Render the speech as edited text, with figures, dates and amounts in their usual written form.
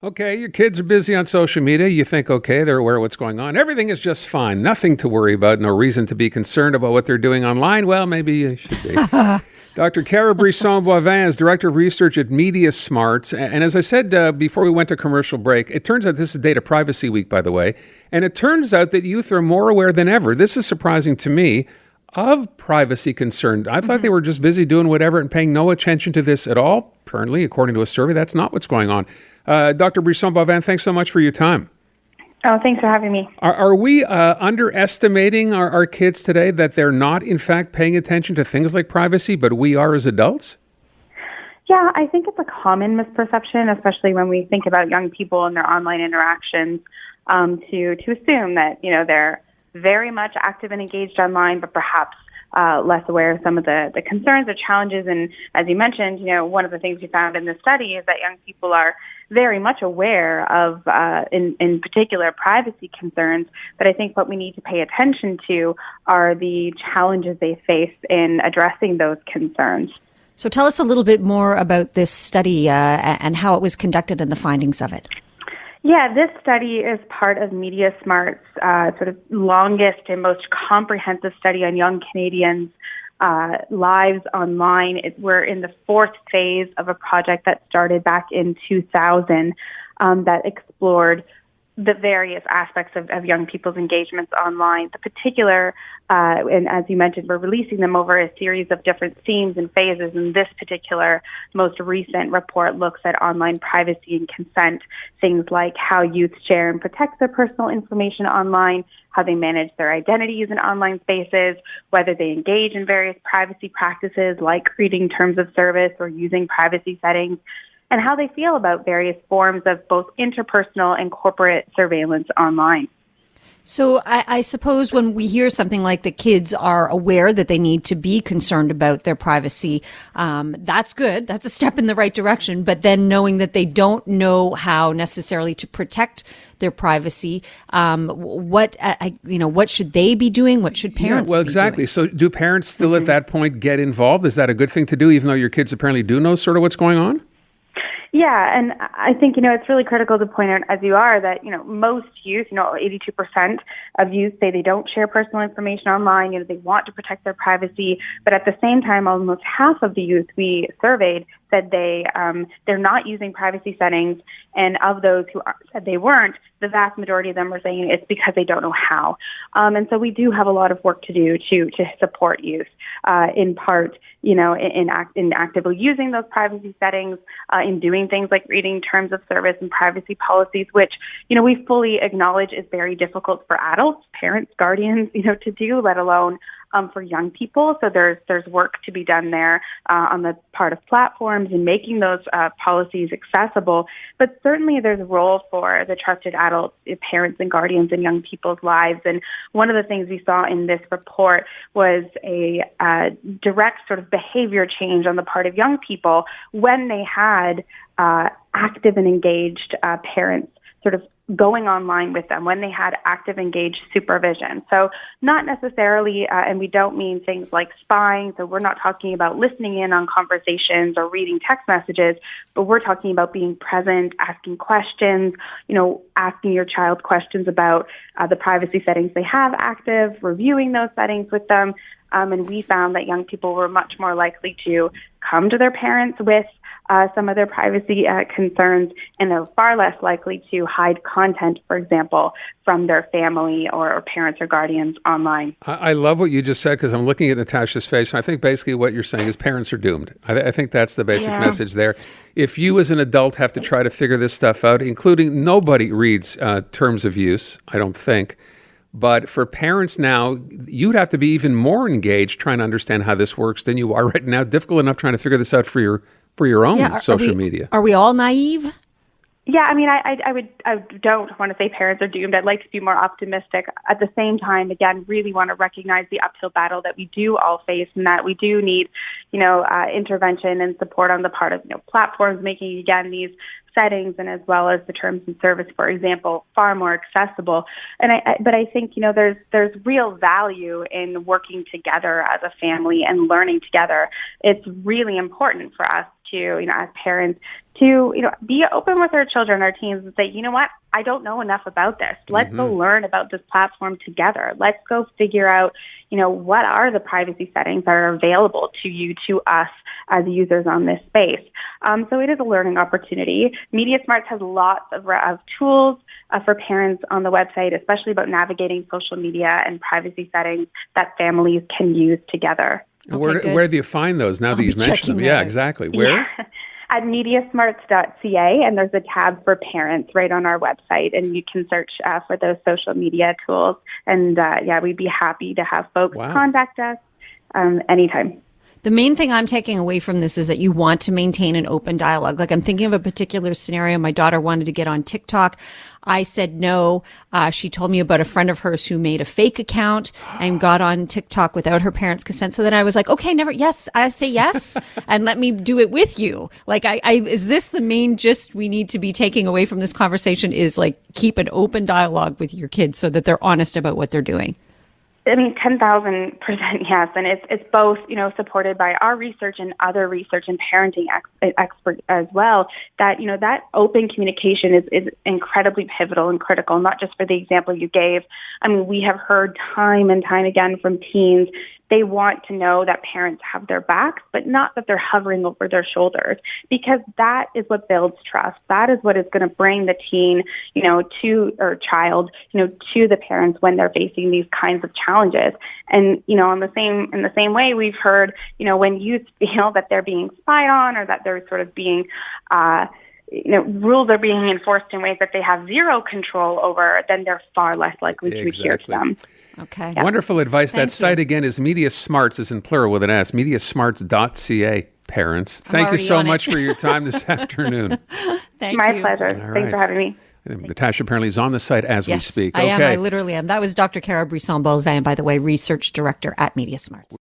Okay, your kids are busy on social media. You think, okay, they're aware of what's going on. Everything is just fine. Nothing to worry about. No reason to be concerned about what they're doing online. Well, maybe you should be. Dr. Cara BRISSON-BOLVIN is Director of Research at MediaSmarts. And as I said before we went to commercial break, it turns out this is Data Privacy Week, by the way. And it turns out that youth are more aware than ever. This is surprising to me of privacy concerns. I thought they were just busy doing whatever and paying no attention to this at all. Apparently, according to a survey, that's not what's going on. Dr. BRISSON-BOLVIN, thanks so much for your time. Oh, thanks for having me. Are we underestimating our kids today, that they're not, in fact, paying attention to things like privacy, but we are as adults? Yeah, I think it's a common misperception, especially when we think about young people and their online interactions, to assume that, they're very much active and engaged online, but perhaps less aware of some of the concerns or challenges. And as you mentioned, one of the things we found in this study is that young people are very much aware of, in particular, privacy concerns. But I think what we need to pay attention to are the challenges they face in addressing those concerns. So tell us a little bit more about this study and how it was conducted and the findings of it. Yeah, this study is part of MediaSmarts' sort of longest and most comprehensive study on young Canadians' lives online. We're in the fourth phase of a project that started back in 2000 that explored the various aspects of young people's engagements online. The particular, and as you mentioned, we're releasing them over a series of different themes and phases. And this particular most recent report looks at online privacy and consent, things like how youth share and protect their personal information online, how they manage their identities in online spaces, whether they engage in various privacy practices like reading terms of service or using privacy settings, and how they feel about various forms of both interpersonal and corporate surveillance online. So I suppose when we hear something like the kids are aware that they need to be concerned about their privacy, that's good. That's a step in the right direction. But then knowing that they don't know how necessarily to protect their privacy, what should they be doing? What should parents be doing? Well, exactly. So do parents still at that point get involved? Is that a good thing to do, even though your kids apparently do know sort of what's going on? Yeah, and I think, it's really critical to point out, as you are, that, most youth, 82% of youth say they don't share personal information online, they want to protect their privacy, but at the same time, almost half of the youth we surveyed said they're not using privacy settings, and of those who said they weren't, the vast majority of them were saying it's because they don't know how. And so we do have a lot of work to do to support youth, in part, in actively using those privacy settings, in doing things like reading terms of service and privacy policies, which, we fully acknowledge is very difficult for adults, parents, guardians, to do, let alone for young people. So there's work to be done there on the part of platforms in making those policies accessible. But certainly there's a role for the trusted adults, parents and guardians in young people's lives. And one of the things we saw in this report was a direct sort of behavior change on the part of young people when they had active and engaged parents sort of going online with them, when they had active, engaged supervision. So not necessarily, and we don't mean things like spying, so we're not talking about listening in on conversations or reading text messages, but we're talking about being present, asking questions, asking your child questions about the privacy settings they have active, reviewing those settings with them. And we found that young people were much more likely to come to their parents with some of their privacy concerns, and they're far less likely to hide content, for example, from their family or parents or guardians online. I love what you just said, because I'm looking at Natasha's face, and I think basically what you're saying is parents are doomed. I think that's the basic message there. If you as an adult have to try to figure this stuff out, including nobody reads terms of use, I don't think. But for parents now, you'd have to be even more engaged trying to understand how this works than you are right now. Difficult enough trying to figure this out for your own social media. Are we all naive? Yeah, I mean, I don't want to say parents are doomed. I'd like to be more optimistic. At the same time, again, really want to recognize the uphill battle that we do all face, and that we do need, intervention and support on the part of platforms making, again, these settings and as well as the terms and service, for example, far more accessible. But I think, there's real value in working together as a family and learning together. It's really important for us to, as parents, to, be open with our children, our teens, and say, you know what, I don't know enough about this. Let's go learn about this platform together. Let's go figure out, what are the privacy settings that are available to you, to us as users on this space. So it is a learning opportunity. MediaSmarts has lots of tools for parents on the website, especially about navigating social media and privacy settings that families can use together. Okay, where do you find those now that you've mentioned them? Yeah, exactly. Where? Yeah. At MediaSmarts.ca, and there's a tab for parents right on our website, and you can search for those social media tools. And we'd be happy to have folks contact us anytime. The main thing I'm taking away from this is that you want to maintain an open dialogue. Like, I'm thinking of a particular scenario. My daughter wanted to get on TikTok. I said no. She told me about a friend of hers who made a fake account and got on TikTok without her parents' consent. So then I was like, okay, yes, I say yes, and let me do it with you. Like, is this the main gist we need to be taking away from this conversation, is like, keep an open dialogue with your kids so that they're honest about what they're doing? I mean, 10,000% yes. And it's both, supported by our research and other research and parenting experts as well, that, that open communication is incredibly pivotal and critical, not just for the example you gave. I mean, we have heard time and time again from teens, they want to know that parents have their backs, but not that they're hovering over their shoulders, because that is what builds trust. That is what is going to bring the teen, child, to the parents when they're facing these kinds of challenges. And, in the same way, we've heard, when youth feel that they're being spied on, or that they're sort of being, rules are being enforced in ways that they have zero control over, then they're far less likely to adhere to them. Okay. Yeah. Wonderful advice. Thank That site you. again is MediaSmarts, is in plural with an S, MediaSmarts.ca. Parents, thank you already so on it. much for your time this afternoon. Thank My you. pleasure. All Thanks right. for having me. Natasha apparently is on the site as we Yes, speak. I Okay. am. I literally am. That was Dr. Cara Brisson-Bolvin, by the way, research director at MediaSmarts.